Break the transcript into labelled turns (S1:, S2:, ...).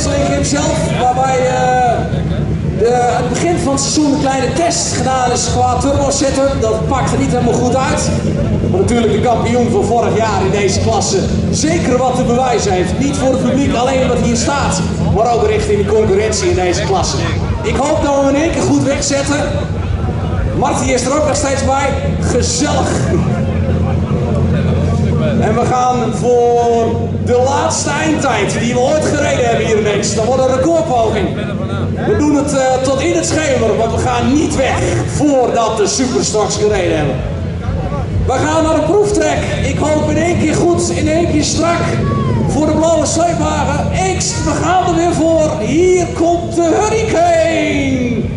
S1: Wrestling himself, waarbij het begin van het seizoen een kleine test gedaan is qua turbo setup. Dat pakte niet helemaal goed uit. Maar natuurlijk de kampioen van vorig jaar in deze klasse zeker wat te bewijzen heeft. Niet voor het publiek alleen wat hier staat, maar ook richting de concurrentie in deze klasse. Ik hoop dat we hem in één keer goed wegzetten. Marty is er ook nog steeds bij. Gezellig. En we gaan voor de laatste eindtijd die we ooit gereden hebben hier in Eext. Dat wordt een recordpoging. We doen het tot in het schemer, want we gaan niet weg voordat de Superstocks gereden hebben. We gaan naar een proeftrek. Ik hoop in één keer goed, in één keer strak. Voor de blauwe sleepwagen. Eext, we gaan er weer voor. Hier komt de Hurricane.